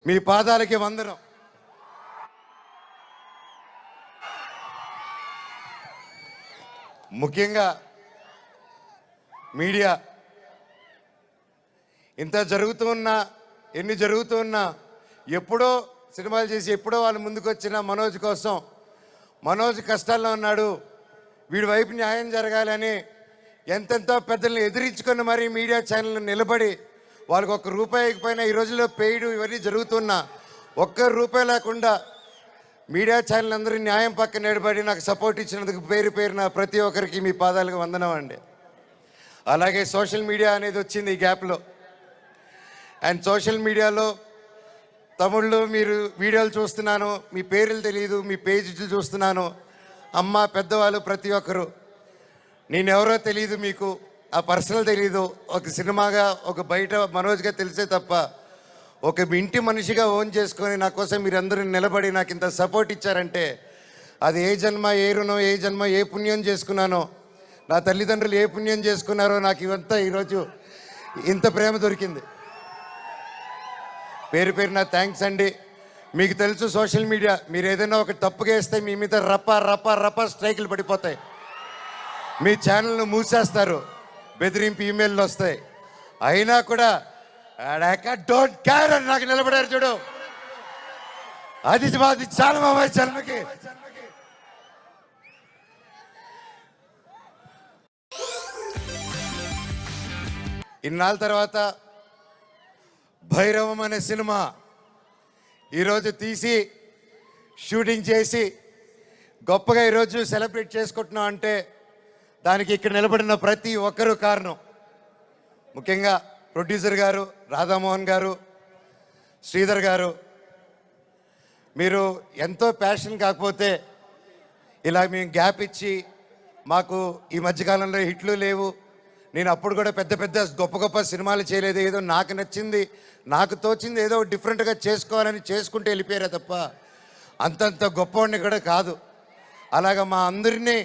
మీ పాదాలకి వందనం. ముఖ్యంగా మీడియా ఇంత జరుగుతూ ఉన్నా, ఎన్ని జరుగుతూ ఉన్నా, ఎప్పుడో సినిమాలు చేసి ఎప్పుడో వాళ్ళు ముందుకు వచ్చిన మనోజ్ కోసం, మనోజ్ కష్టాల్లో ఉన్నాడు, వీడి వైపు న్యాయం జరగాలని ఎంతెంతో పెద్దల్ని ఎదిరించుకొని మరీ మీడియా ఛానల్ నిలబడి వాళ్ళకి ఒక్క రూపాయికి పైన ఈ రోజుల్లో పెయిడ్ ఇవన్నీ జరుగుతున్నా ఒక్క రూపాయి లేకుండా మీడియా ఛానల్ అందరూ న్యాయం పక్కన నిలబడి నాకు సపోర్ట్ ఇచ్చినందుకు పేరు పేరున ప్రతి ఒక్కరికి మీ పాదాలకు వందనం అండి. అలాగే సోషల్ మీడియా అనేది వచ్చింది ఈ గ్యాప్లో. అండ్ సోషల్ మీడియాలో తమ్ముళ్ళు మీరు వీడియోలు చూస్తున్నాను, మీ పేర్లు తెలియదు, మీ పేజీలు చూస్తున్నాను, అమ్మ పెద్దవాళ్ళు ప్రతి ఒక్కరు, నేనెవరో తెలియదు, మీకు ఆ పర్సనల్ తెలీదు, ఒక సినిమాగా ఒక బయట మనోజ్గా తెలిసే తప్ప ఒక ఇంటి మనిషిగా ఓన్ చేసుకొని నా కోసం మీరందరూ నిలబడి నాకు ఇంత సపోర్ట్ ఇచ్చారంటే అది ఏ జన్మ ఏ రుణం, ఏ జన్మ ఏ పుణ్యం చేసుకున్నానో, నా తల్లిదండ్రులు ఏ పుణ్యం చేసుకున్నారో నాకు ఇవంతా ఈరోజు ఇంత ప్రేమ దొరికింది. పేరు పేరున థ్యాంక్స్ అండి. మీకు తెలుసు సోషల్ మీడియా, మీరు ఏదైనా ఒక తప్పుగా వేస్తే మీ మీద రప్ప రప్ప రప్ప స్ట్రైకులు పడిపోతాయి, మీ ఛానల్ను మూసేస్తారు, బెదిరింపు ఈమెయిల్లు వస్తాయి. అయినా కూడా డోంట్ కేర్ అని నాకు నిలబడారు చూడు, అది చాలా మా జన్మకి. ఇన్నాళ్ళ తర్వాత భైరవం అనే సినిమా ఈరోజు తీసి షూటింగ్ చేసి గొప్పగా ఈరోజు సెలబ్రేట్ చేసుకుంటున్నాం అంటే దానికి ఇక్కడ నిలబడిన ప్రతి ఒక్కరూ కారణం. ముఖ్యంగా ప్రొడ్యూసర్ గారు, రాధామోహన్ గారు, శ్రీధర్ గారు, మీరు ఎంతో ప్యాషన్ కాకపోతే ఇలా మేము గ్యాప్ ఇచ్చి మాకు ఈ మధ్యకాలంలో హిట్లు లేవు, నేను అప్పుడు కూడా పెద్ద పెద్ద గొప్ప గొప్ప సినిమాలు చేయలేదు, ఏదో నాకు నచ్చింది నాకు తోచింది ఏదో డిఫరెంట్గా చేసుకోవాలని చేసుకుంటూ వెళ్ళిపోయారే తప్ప అంతంత గొప్పవాడిని కూడా కాదు. అలాగా మా అందరినీ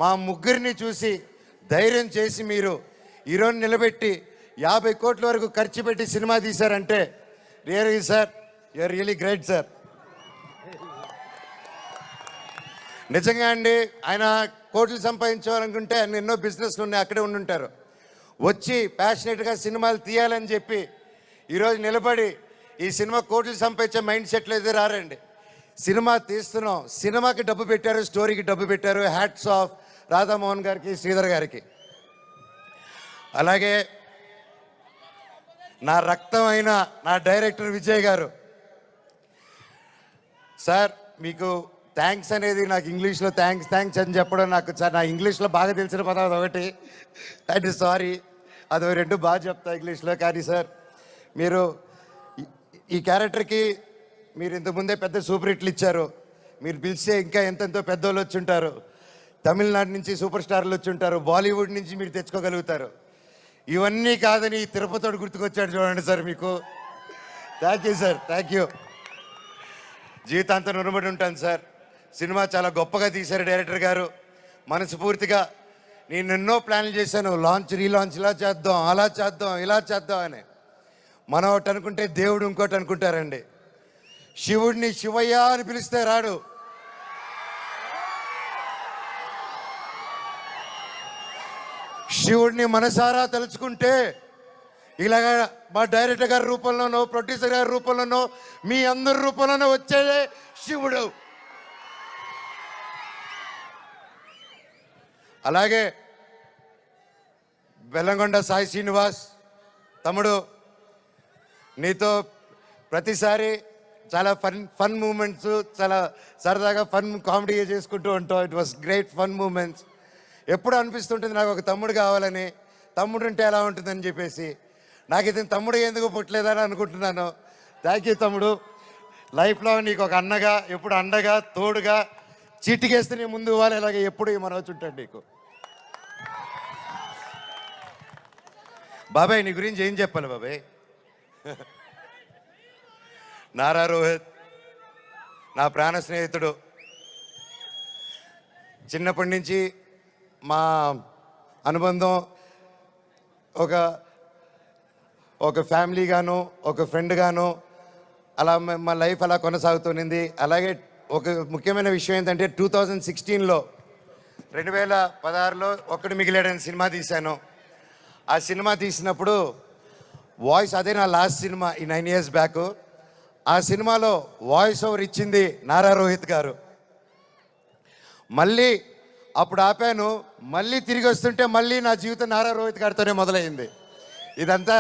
మా ముగ్గురిని చూసి ధైర్యం చేసి మీరు ఈరోజు నిలబెట్టి 50 కోట్ల వరకు ఖర్చు పెట్టి సినిమా తీశారంటే really sir you are really great sir. నిజంగా అండి, ఆయన కోట్లు సంపాదించాలనుకుంటే ఆయన ఎన్నో బిజినెస్లు ఉన్నాయి, అక్కడే ఉండుంటారు. వచ్చి ప్యాషనెట్గా సినిమాలు తీయాలని చెప్పి ఈరోజు నిలబడి ఈ సినిమా కోట్లు సంపాదించే మైండ్ సెట్లు అయితే రారండి. సినిమా తీస్తున్నాం, సినిమాకి డబ్బు పెట్టారు, స్టోరీకి డబ్బు పెట్టారు. హ్యాట్స్ ఆఫ్ రాధామోహన్ గారికి, శ్రీధర్ గారికి. అలాగే నా రక్తం అయిన నా డైరెక్టర్ విజయ్ గారు, సార్ మీకు థ్యాంక్స్ అనేది నాకు ఇంగ్లీష్లో థ్యాంక్స్ అని చెప్పడం నాకు సార్ నా ఇంగ్లీష్లో బాగా తెలిసిన పదం అదొకటి, అండ్ సారీ అది రెండు బాగా చెప్తా ఇంగ్లీష్లో. కానీ సార్ మీరు ఈ క్యారెక్టర్కి మీరు ఇంతకుముందే పెద్ద సూపర్ హిట్లు ఇచ్చారు, మీరు పిలిస్తే ఇంకా ఎంతెంతో పెద్దోళ్ళు వచ్చి ఉంటారు, తమిళనాడు నుంచి సూపర్ స్టార్లు వచ్చి ఉంటారు, బాలీవుడ్ నుంచి మీరు తెచ్చుకోగలుగుతారు. ఇవన్నీ కాదని తిరుపతివాడు గుర్తుకొచ్చాడు చూడండి సార్, మీకు thank you sir, thank you. జీవితాంతం రుణపడి ఉంటాను సార్. సినిమా చాలా గొప్పగా తీశారు డైరెక్టర్ గారు, మనస్ఫూర్తిగా. నేను ఎన్నో ప్లాన్లు చేశాను, లాంచ్ రీలాంచ్ ఇలా చేద్దాం, అలా చేద్దాం, ఇలా చేద్దాం అని. మనం ఒకటి అనుకుంటే దేవుడు ఇంకోటి అనుకుంటారండి. శివుడిని శివయ్య అని పిలిస్తే రాడు, శివుడిని మనసారా తలుచుకుంటే ఇలాగా మా డైరెక్టర్ గారి రూపంలోనో, ప్రొడ్యూసర్ గారి రూపంలోనో, మీ అందరి రూపంలోనో వచ్చేదే శివుడు. అలాగే బెల్లంకొండ సాయి శ్రీనివాస్ తమ్ముడు, నీతో ప్రతిసారి చాలా ఫన్ మూమెంట్స్, చాలా సరదాగా ఫన్ కామెడీ చేసుకుంటూ ఉంటాం. It was great fun moments. ఎప్పుడు అనిపిస్తుంటుంది నాకు ఒక తమ్ముడు కావాలని, తమ్ముడు ఉంటే ఎలా ఉంటుందని చెప్పేసి. నాకు ఇది తమ్ముడు ఎందుకు పుట్టలేదని అనుకుంటున్నాను. థ్యాంక్ యూ తమ్ముడు. లైఫ్లో నీకు ఒక అన్నగా, ఎప్పుడు అండగా, తోడుగా, చీటికేస్తే నీ ముందు ఇవ్వాలి, ఇలాగే ఎప్పుడు ఈ మనవచ్చు ఉంటాడు నీకు. బాబాయ్ నీ గురించి ఏం చెప్పాలి బాబాయ్? నారా రోహిత్ నా ప్రాణ స్నేహితుడు. చిన్నప్పటి నుంచి మా అనుబంధం ఒక ఫ్యామిలీగాను, ఒక ఫ్రెండ్గాను, అలా మా లైఫ్ అలా కొనసాగుతుంది. అలాగే ఒక ముఖ్యమైన విషయం ఏంటంటే 2016లో 2016లో ఒక్కడు మిగిలాడని సినిమా తీశాను. ఆ సినిమా తీసినప్పుడు వాయిస్, అదే నా లాస్ట్ సినిమా ఈ 9 years బ్యాక్. ఆ సినిమాలో వాయిస్ ఓవర్ ఇచ్చింది నారా రోహిత్ గారు. మళ్ళీ అప్పుడు ఆపాను, మళ్ళీ తిరిగి వస్తుంటే మళ్ళీ నా జీవితం నారా రోహిత్ గారితోనే మొదలైంది. ఇదంతా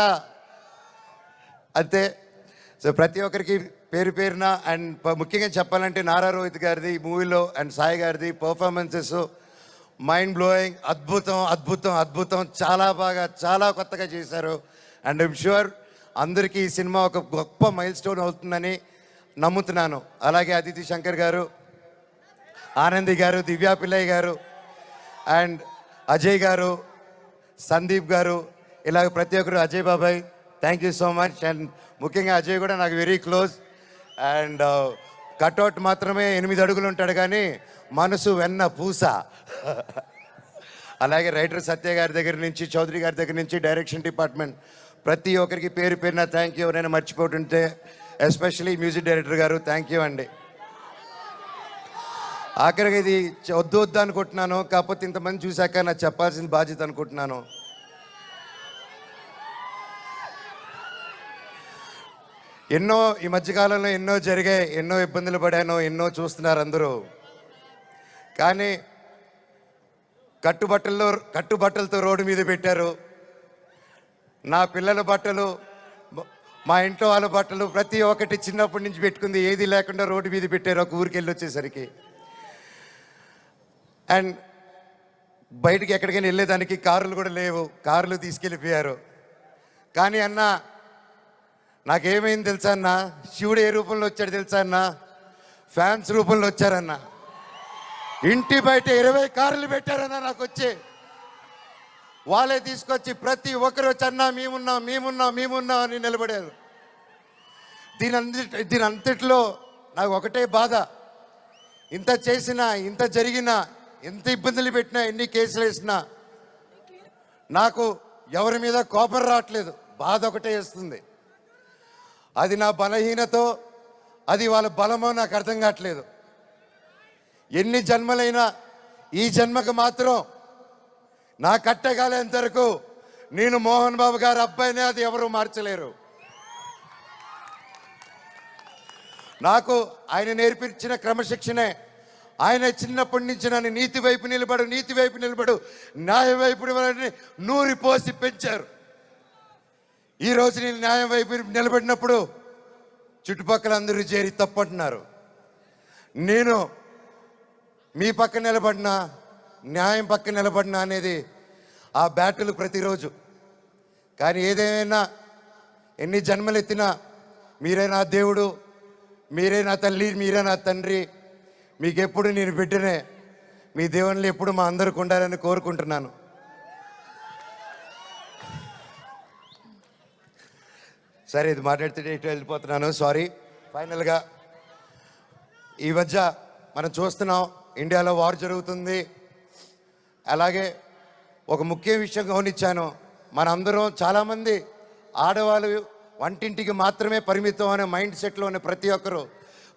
అంతే. సో ప్రతి ఒక్కరికి పేరు పేరున అండ్ ముఖ్యంగా చెప్పాలంటే నారా రోహిత్ గారిది ఈ మూవీలో అండ్ సాయి గారిది పర్ఫార్మెన్సెస్ మైండ్ బ్లోయింగ్, అద్భుతం అద్భుతం అద్భుతం. చాలా బాగా, చాలా కొత్తగా చేశారు. అండ్ ఐమ్ షూర్ అందరికీ ఈ సినిమా ఒక గొప్ప మైల్ స్టోన్ అవుతుందని నమ్ముతున్నాను. అలాగే అదితి శంకర్ గారు, ఆనంది గారు, దివ్యా పిల్లయ్య గారు అండ్ అజయ్ గారు, సందీప్ గారు, ఇలాగ ప్రతి ఒక్కరు, అజయ్ బాబాయ్, thank you so much. And ముఖ్యంగా అజయ్ కూడా నాకు వెరీ క్లోజ్. అండ్ కట్అవుట్ మాత్రమే 8 అడుగులు ఉంటాడు కానీ మనసు వెన్న పూస. అలాగే రైటర్ సత్య గారి దగ్గర నుంచి, చౌదరి గారి దగ్గర నుంచి, డైరెక్షన్ డిపార్ట్మెంట్ ప్రతి ఒక్కరికి పేరు పేరున థ్యాంక్ యూ. ఎవరైనా మర్చిపోతుంటే ఎస్పెషలీ మ్యూజిక్ డైరెక్టర్ గారు థ్యాంక్ యూ అండి. ఆఖరికి ఇది వద్దు వద్దు అనుకుంటున్నాను, కాకపోతే ఇంతమంది చూశాక నాకు చెప్పాల్సిన బాధ్యత అనుకుంటున్నాను. ఎన్నో ఈ మధ్యకాలంలో ఎన్నో జరిగాయి, ఎన్నో ఇబ్బందులు పడాను, ఎన్నో చూస్తున్నారు అందరూ. కానీ కట్టుబట్టలతో రోడ్డు మీద పెట్టారు. నా పిల్లల బట్టలు, మా ఇంట్లో వాళ్ళ బట్టలు ప్రతి ఒక్కటి చిన్నప్పటి నుంచి పెట్టుకుంది ఏది లేకుండా రోడ్డు మీద పెట్టారు ఒక ఊరికి వెళ్ళి వచ్చేసరికి. అండ్ బయటికి ఎక్కడికైనా వెళ్ళేదానికి కార్లు కూడా లేవు, కార్లు తీసుకెళ్ళిపోయారు. కానీ అన్న నాకేమైంది తెలుసా అన్న, శివుడు ఏ రూపంలో వచ్చాడు తెలుసా అన్న, ఫ్యాన్స్ రూపంలో వచ్చారన్న. ఇంటి బయట 20 కార్లు పెట్టారన్న నాకు వచ్చి. వాళ్ళే తీసుకొచ్చి ప్రతి ఒక్కరు వచ్చి అన్న మేమున్నాం మేమున్నాం మేమున్నాం అని నిలబడారు. దీని అంతట్లో నాకు ఒకటే బాధ, ఇంత చేసినా, ఇంత జరిగినా, ఎంత ఇబ్బందులు పెట్టినా, ఎన్ని కేసులు వేసినా నాకు ఎవరి మీద కోపం రావట్లేదు, బాధ ఒకటే వేస్తుంది. అది నా బలహీనతో, అది వాళ్ళ బలమో నాకు అర్థం కావట్లేదు. ఎన్ని జన్మలైనా ఈ జన్మకు మాత్రం నా కట్టగాలేంత వరకు నేను మోహన్ బాబు గారి అబ్బాయినే, అది ఎవరు మార్చలేరు. నాకు ఆయన నేర్పించిన క్రమశిక్షణే, ఆయన చిన్నప్పటి నుంచి నన్ను నీతి వైపు నిలబడు, న్యాయం వైపు 100 పోసి పెంచారు. ఈరోజు నేను న్యాయం వైపు నిలబడినప్పుడు చుట్టుపక్కల అందరూ చేరి తప్పంటున్నారు. నేను మీ పక్క నిలబడినా, న్యాయం పక్క నిలబడినా అనేది ఆ బ్యాటిల్ ప్రతిరోజు. కానీ ఏదేమైనా, ఎన్ని జన్మలు ఎత్తినా మీరే నా దేవుడు, మీరే నా తల్లి, మీరే నా తండ్రి. మీకు ఎప్పుడు నేను బిడ్డనే. మీ దేవుళ్ళు ఎప్పుడు మా అందరికి ఉండాలని కోరుకుంటున్నాను. సరే, ఇది మాట్లాడితే ఇటు వెళ్ళిపోతున్నాను, సారీ. ఫైనల్గా ఈ మధ్య మనం చూస్తున్నాం, ఇండియాలో వార్ జరుగుతుంది. అలాగే ఒక ముఖ్య విషయం గమనించాను, మనందరం చాలామంది ఆడవాళ్ళు వంటింటికి మాత్రమే పరిమితం అనే మైండ్ సెట్లో ఉన్న ప్రతి ఒక్కరు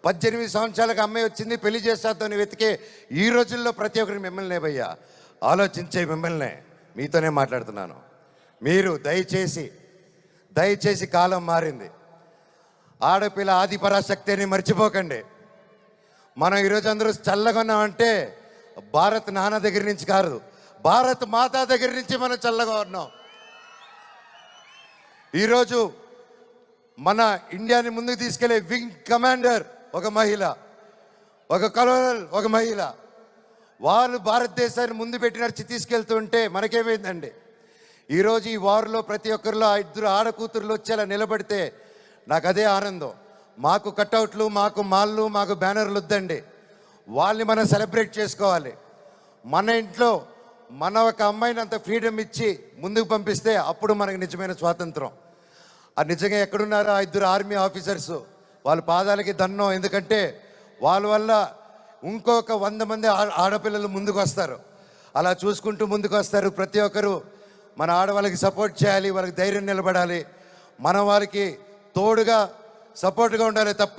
18 సంవత్సరాలకు అమ్మాయి వచ్చింది పెళ్లి చేస్తాదని వెతికే ఈ రోజుల్లో ప్రతి ఒక్కరికి మిమ్మల్నే భయ్యా, ఆలోచించే మిమ్మల్నే, మీతోనే మాట్లాడుతున్నాను. మీరు దయచేసి కాలం మారింది. ఆడపిల్ల ఆది పరాశక్తి అని మర్చిపోకండి. మనం ఈరోజు అందరూ చల్లగా ఉన్నామంటే భారత్ నాన్న దగ్గర నుంచి కాదు, భారత్ మాతా దగ్గర నుంచి మనం చల్లగా ఉన్నాం. ఈరోజు మన ఇండియాని ముందుకు తీసుకెళ్లే వింగ్ కమాండర్ ఒక మహిళ, ఒక కలోనల్ ఒక మహిళ. వాళ్ళు భారతదేశాన్ని ముందు పెట్టి నడిచి తీసుకెళ్తుంటే మనకేమైందండి? ఈరోజు ఈ వార్లో ప్రతి ఒక్కరిలో 2 ఆడకూతురులు వచ్చేలా నిలబడితే నాకు అదే ఆనందం. మాకు కట్అవుట్లు, మాకు మాళ్ళు, మాకు బ్యానర్లు వద్దండి. వాళ్ళని మనం సెలబ్రేట్ చేసుకోవాలి. మన ఇంట్లో మన ఒక అమ్మాయిని అంత ఫ్రీడమ్ ఇచ్చి ముందుకు పంపిస్తే అప్పుడు మనకు నిజమైన స్వాతంత్రం. అది నిజంగా ఎక్కడున్నారో 2 ఆర్మీ ఆఫీసర్స్, వాళ్ళ పాదాలకి దండం. ఎందుకంటే వాళ్ళ వల్ల ఇంకొక 100 మంది ఆడపిల్లలు ముందుకు వస్తారు. అలా చూసుకుంటూ ముందుకు వస్తారు. ప్రతి ఒక్కరు మన ఆడవాళ్ళకి సపోర్ట్ చేయాలి, వాళ్ళకి ధైర్యం నిలబడాలి. మన వారికి తోడుగా సపోర్ట్గా ఉండాలి తప్ప